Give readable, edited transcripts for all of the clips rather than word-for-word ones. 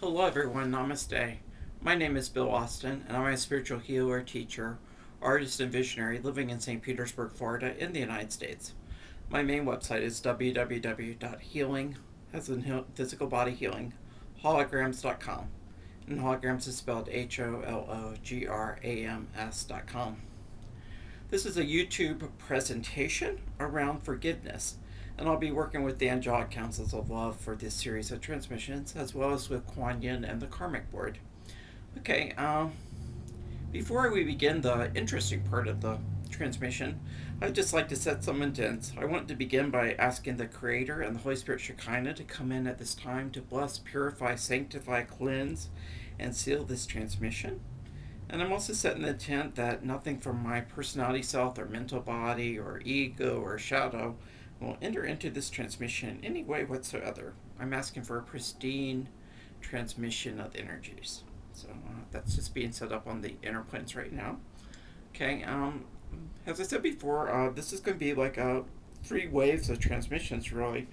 Hello, everyone. Namaste. My name is Bill Austin, and I'm a spiritual healer, teacher, artist, and visionary living in St. Petersburg, Florida, in the United States. My main website is www.healing, as in physical body healing, holograms.com. And holograms is spelled HOLOGRAMS.com. This is a YouTube presentation around forgiveness, and I'll be working with the Angelic Councils of Love for this series of transmissions, as well as with Kuan Yin and the Karmic Board. Okay, before we begin the interesting part of the transmission, I'd just like to set some intents. I want to begin by asking the Creator and the Holy Spirit Shekinah to come in at this time to bless, purify, sanctify, cleanse, and seal this transmission. And I'm also setting the intent that nothing from my personality self or mental body or ego or shadow will enter into this transmission in any way whatsoever. I'm asking for a pristine transmission of energies. So that's just being set up on the inner planes right now. Okay, as I said before, this is going to be like 3 waves of transmissions, really,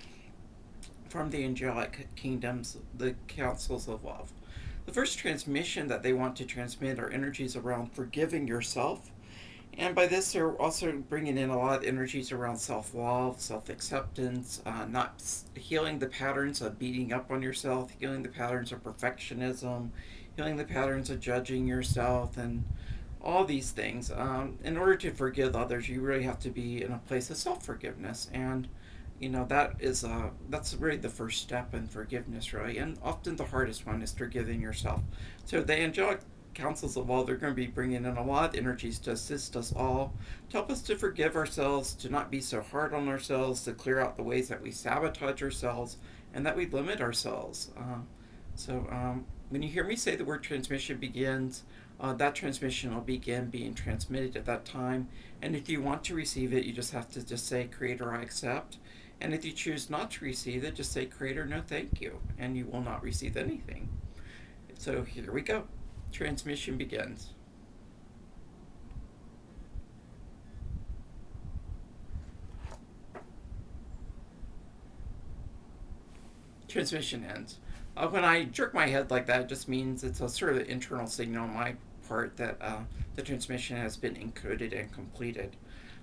from the angelic kingdoms, the councils of love. The first transmission that they want to transmit are energies around forgiving yourself. And by this, they're also bringing in a lot of energies around self-love, self-acceptance, not healing the patterns of beating up on yourself, healing the patterns of perfectionism, healing the patterns of judging yourself, and all these things. In order to forgive others, you really have to be in a place of self-forgiveness. And that's really the first step in forgiveness, really, and often the hardest one is forgiving yourself. So the angelic councils of all, they're going to be bringing in a lot of energies to assist us all, to help us to forgive ourselves, to not be so hard on ourselves, to clear out the ways that we sabotage ourselves and that we limit ourselves. When you hear me say the word transmission begins, that transmission will begin being transmitted at that time. And if you want to receive it, you just have to just say, Creator, I accept. And if you choose not to receive it, just say, Creator, no thank you. And you will not receive anything. So here we go. Transmission begins. Transmission ends. When I jerk my head like that, it just means it's a sort of internal signal on my part that the transmission has been encoded and completed.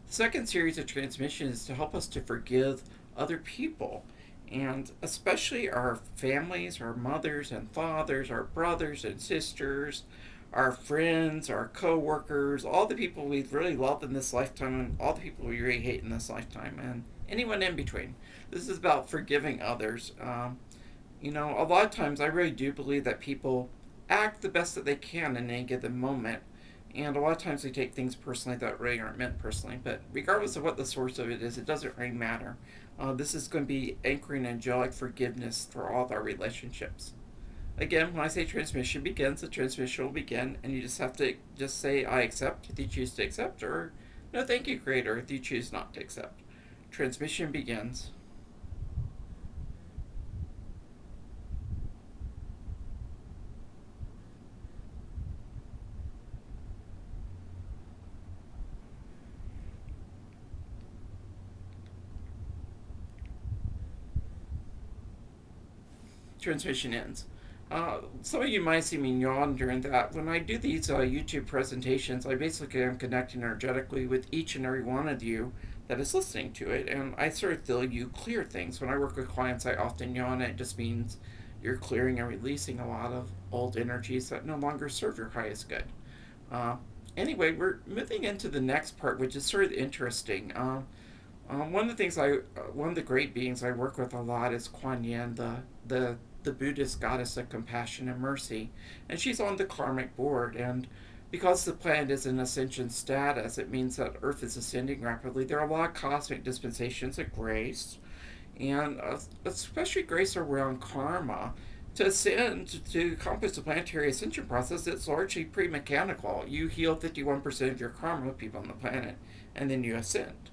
The second series of transmissions is to help us to forgive other people, and especially our families, our mothers and fathers, our brothers and sisters, our friends, our co-workers, all the people we've really loved in this lifetime, and all the people we really hate in this lifetime, and anyone in between. This is about forgiving others. A lot of times I really do believe that people act the best that they can in any given moment. And a lot of times they take things personally that really aren't meant personally. But regardless of what the source of it is, it doesn't really matter. This is going to be anchoring angelic forgiveness for all of our relationships. Again, when I say transmission begins, the transmission will begin, and you just have to just say, I accept if you choose to accept, or no thank you, Creator, if you choose not to accept. Transmission begins. Transmission ends. Some of you might see me yawn during that. When I do these YouTube presentations, I basically am connecting energetically with each and every one of you that is listening to it, and I sort of feel you clear things. When I work with clients, I often yawn. It just means you're clearing and releasing a lot of old energies that no longer serve your highest good. Uh, anyway, we're moving into the next part, which is sort of interesting. One of the great beings I work with a lot is Kuan Yin, the Buddhist goddess of compassion and mercy, and she's on the karmic board. And because the planet is in ascension status, it means that Earth is ascending rapidly. There are a lot of cosmic dispensations of grace, and especially grace around karma. To ascend, to accomplish the planetary ascension process, it's largely pre-mechanical. You heal 51% of your karma with people on the planet, and then you ascend.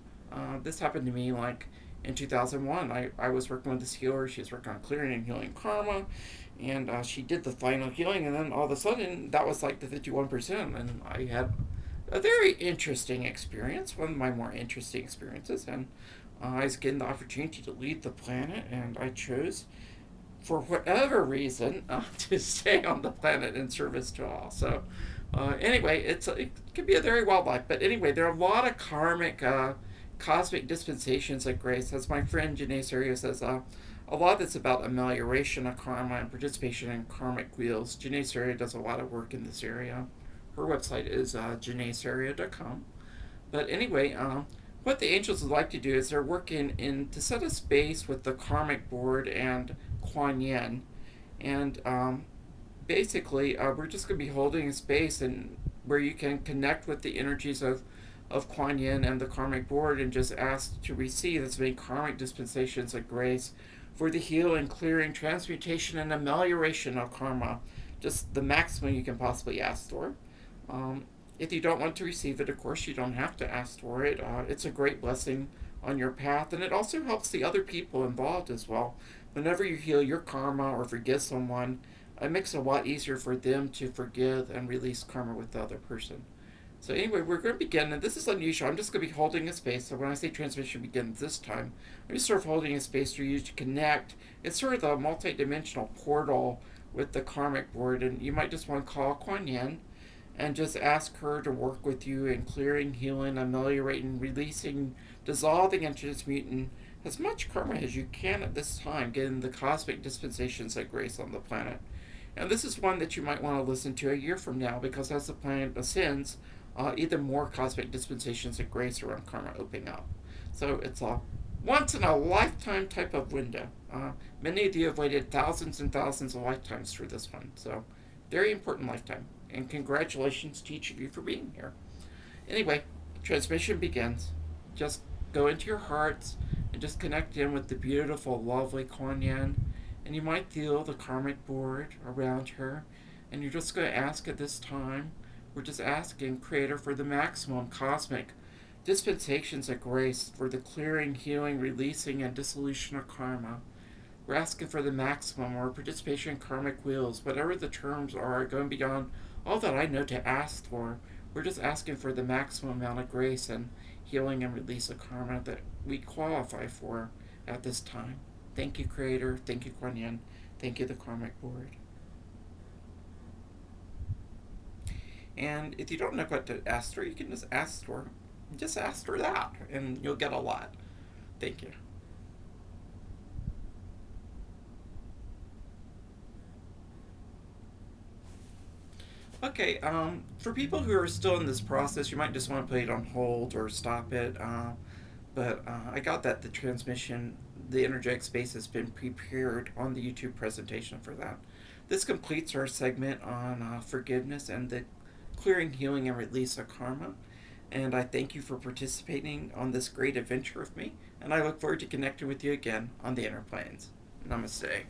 This happened to me like in 2001. I was working with this healer. She was working on clearing and healing karma, and she did the final healing, and then all of a sudden that was like the 51%, and I had a very interesting experience, one of my more interesting experiences, and I was given the opportunity to lead the planet, and I chose for whatever reason, to stay on the planet in service to all. So, anyway, it can be a very wild life. But anyway, there are a lot of karmic, cosmic dispensations of grace. As my friend Janae Serio says, a lot that's about amelioration of karma and participation in karmic wheels. Janae Serio does a lot of work in this area. Her website is janaeserio.com. But anyway, what the angels would like to do is they're working in to set a space with the karmic board and Kuan Yin, and basically we're just going to be holding a space and where you can connect with the energies of Kuan Yin and the karmic board and just ask to receive as many karmic dispensations of grace for the healing, clearing, transmutation, and amelioration of karma, just the maximum you can possibly ask for. Um, if you don't want to receive it, of course, you don't have to ask for it. It's a great blessing on your path, and it also helps the other people involved as well. Whenever you heal your karma or forgive someone, it makes it a lot easier for them to forgive and release karma with the other person. So anyway, we're going to begin, and this is unusual. I'm just going to be holding a space. So when I say transmission begins this time, I'm just sort of holding a space for you to connect. It's sort of the multi-dimensional portal with the karmic board, and you might just want to call Kuan Yin and just ask her to work with you in clearing, healing, ameliorating, releasing, dissolving, and transmuting as much karma as you can at this time, getting the cosmic dispensations of grace on the planet. And this is one that you might want to listen to a year from now, because as the planet ascends, even more cosmic dispensations of grace around karma opening up. So it's a once in a lifetime type of window. Many of you have waited thousands and thousands of lifetimes for this one. So, very important lifetime. And congratulations to each of you for being here. Anyway, transmission begins. Just go into your hearts and just connect in with the beautiful, lovely Kuan Yin. And you might feel the karmic board around her. And you're just going to ask at this time, we're just asking, Creator, for the maximum cosmic dispensations of grace for the clearing, healing, releasing, and dissolution of karma. We're asking for the maximum or participation in karmic wheels, whatever the terms are, going beyond all that I know to ask for. We're just asking for the maximum amount of grace and healing and release of karma that we qualify for at this time. Thank you, Creator. Thank you, Kuan Yin. Thank you, the karmic board. And if you don't know what to ask for, you can just ask for. Just ask for that, and you'll get a lot. Thank you. Okay, for people who are still in this process, you might just want to put it on hold or stop it. But I got that the transmission, the energetic space has been prepared on the YouTube presentation for that. This completes our segment on forgiveness and the clearing, healing, and release of karma. And I thank you for participating on this great adventure with me. And I look forward to connecting with you again on the inner planes. Namaste.